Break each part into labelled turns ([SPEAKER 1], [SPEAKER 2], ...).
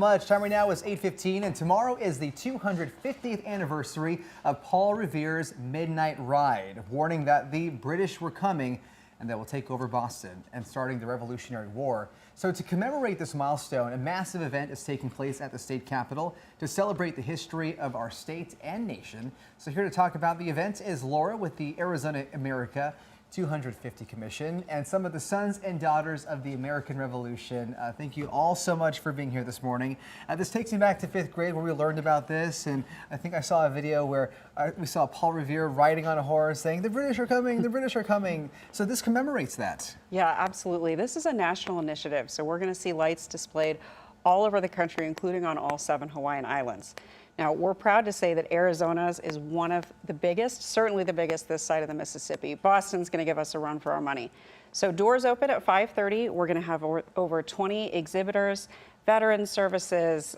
[SPEAKER 1] Much time right now is 8:15, and tomorrow is the 250th anniversary of Paul Revere's Midnight Ride, warning that the British were coming and that will take over Boston and starting the Revolutionary War. So to commemorate this milestone, a massive event is taking place at the state capitol to celebrate the history of our state and nation. So here to talk about the event is Laura with the Arizona America 250 Commission and some of the sons and daughters of the American Revolution. Thank you all so much for being here this morning. This takes me back to 5th grade where we learned about this, and I think I saw a video where we saw Paul Revere riding on a horse saying, "The British are coming, the British are coming." So this commemorates that.
[SPEAKER 2] Yeah, absolutely. This is a national initiative, so we're going to see lights displayed all over the country, including on all 7 Hawaiian islands. Now, we're proud to say that Arizona's is one of the biggest, certainly the biggest this side of the Mississippi. Boston's going to give us a run for our money. So doors open at 5:30. We're going to have over 20 exhibitors, veteran services,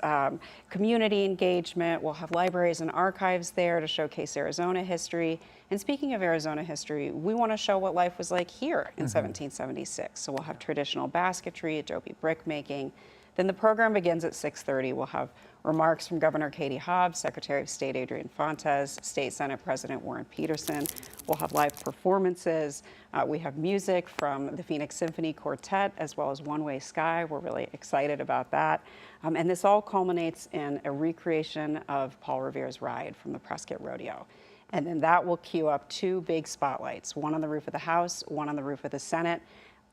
[SPEAKER 2] community engagement. We'll have libraries and archives there to showcase Arizona history. And speaking of Arizona history, we want to show what life was like here in 1776. So we'll have traditional basketry, adobe brick making. Then the program begins at 6:30. We'll have remarks from Governor Katie Hobbs, Secretary of State Adrian Fontes, State Senate President Warren Peterson. We'll have live performances. We have music from the Phoenix Symphony Quartet as well as One Way Sky. We're really excited about that. And this all culminates in a recreation of Paul Revere's ride from the Prescott Rodeo. And then that will cue up 2 big spotlights, one on the roof of the House, one on the roof of the Senate.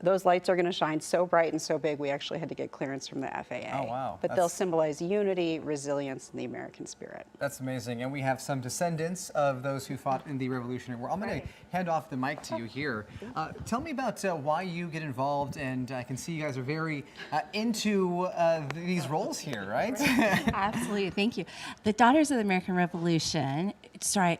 [SPEAKER 2] Those lights are going to shine so bright and so big, we actually had to get clearance from the FAA.
[SPEAKER 1] Oh, wow.
[SPEAKER 2] But they'll symbolize unity, resilience, and the American spirit.
[SPEAKER 1] That's amazing. And we have some descendants of those who fought in the Revolutionary War. I'm going to hand off the mic to you here. Tell me about why you get involved, and I can see you guys are very into these roles here, right?
[SPEAKER 3] Absolutely. Thank you. The Daughters of the American Revolution,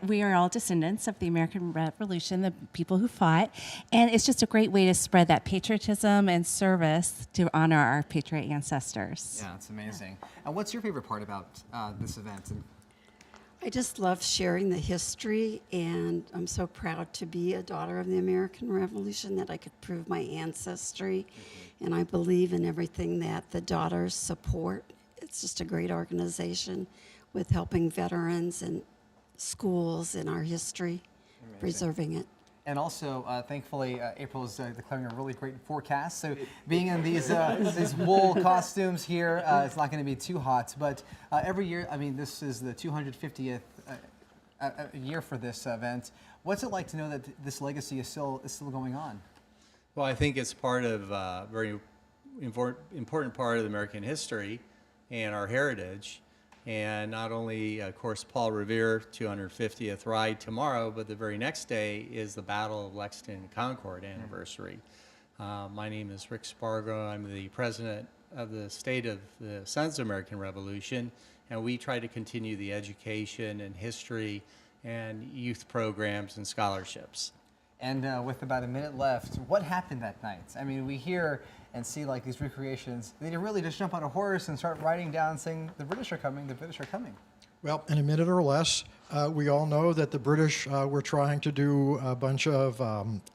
[SPEAKER 3] we are all descendants of the American Revolution, the people who fought, and it's just a great way to spread that patriotism and service to honor our patriot ancestors.
[SPEAKER 1] Yeah, it's amazing. And what's your favorite part about this event?
[SPEAKER 4] I just love sharing the history, and I'm so proud to be a daughter of the American Revolution that I could prove my ancestry, and I believe in everything that the daughters support. It's just a great organization with helping veterans and schools in our history, preserving it.
[SPEAKER 1] And also, thankfully, April is declaring a really great forecast. So being in these wool costumes here, it's not going to be too hot. But every year, I mean, this is the 250th year for this event. What's it like to know that this legacy is still going on?
[SPEAKER 5] Well, I think it's part of a very important part of American history and our heritage. And not only, of course, Paul Revere 250th ride tomorrow, but the very next day is the Battle of Lexington and Concord anniversary. My name is Rick Spargo. I'm the president of the State of the Sons of American Revolution, and we try to continue the education and history and youth programs and scholarships.
[SPEAKER 1] And with about a minute left, what happened that night? I mean, we hear and see like these recreations. They really just jump on a horse and start riding down saying, "The British are coming, the British are coming."
[SPEAKER 6] Well, in a minute or less, we all know that the British were trying to do a bunch of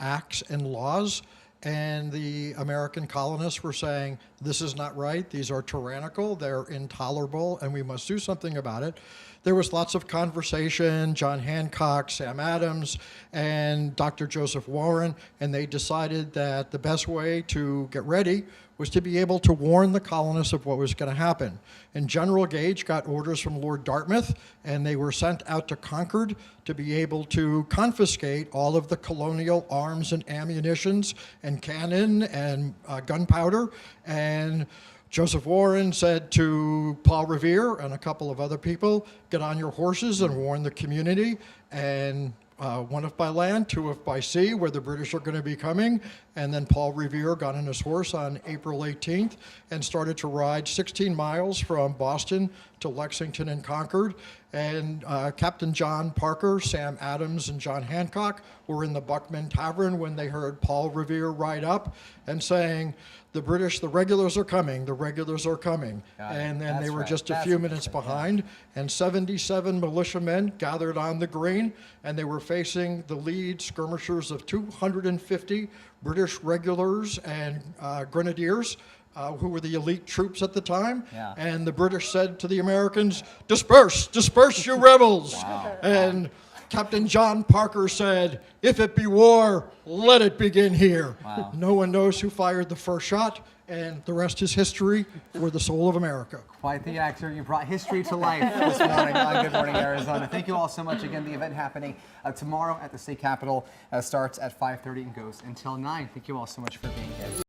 [SPEAKER 6] acts and laws, and the American colonists were saying, this is not right, these are tyrannical, they're intolerable, and we must do something about it. There was lots of conversation, John Hancock, Sam Adams, and Dr. Joseph Warren, and they decided that the best way to get ready was to be able to warn the colonists of what was going to happen. And General Gage got orders from Lord Dartmouth, and they were sent out to Concord to be able to confiscate all of the colonial arms and ammunitions and cannon and gunpowder. And Joseph Warren said to Paul Revere and a couple of other people, get on your horses and warn the community, and 1 if by land, 2 if by sea, where the British are going to be coming. And then Paul Revere got on his horse on April 18th and started to ride 16 miles from Boston to Lexington and Concord. And Captain John Parker, Sam Adams, and John Hancock were in the Buckman Tavern when they heard Paul Revere ride up and saying, the British, the regulars are coming, the regulars are coming. And then they were just a few minutes behind, and 77 militiamen gathered on the green, and they were facing the lead skirmishers of 250 British regulars and grenadiers who were the elite troops at the time.
[SPEAKER 1] Yeah.
[SPEAKER 6] And the British said to the Americans, disperse, disperse you rebels. And Captain John Parker said, if it be war, let it begin here.
[SPEAKER 1] Wow.
[SPEAKER 6] No one knows who fired the first shot, and the rest is history for the soul of America.
[SPEAKER 1] Quite the actor. You brought history to life this morning on Good Morning Arizona. Thank you all so much. Again, the event happening tomorrow at the state capitol starts at 5:30 and goes until 9. Thank you all so much for being here.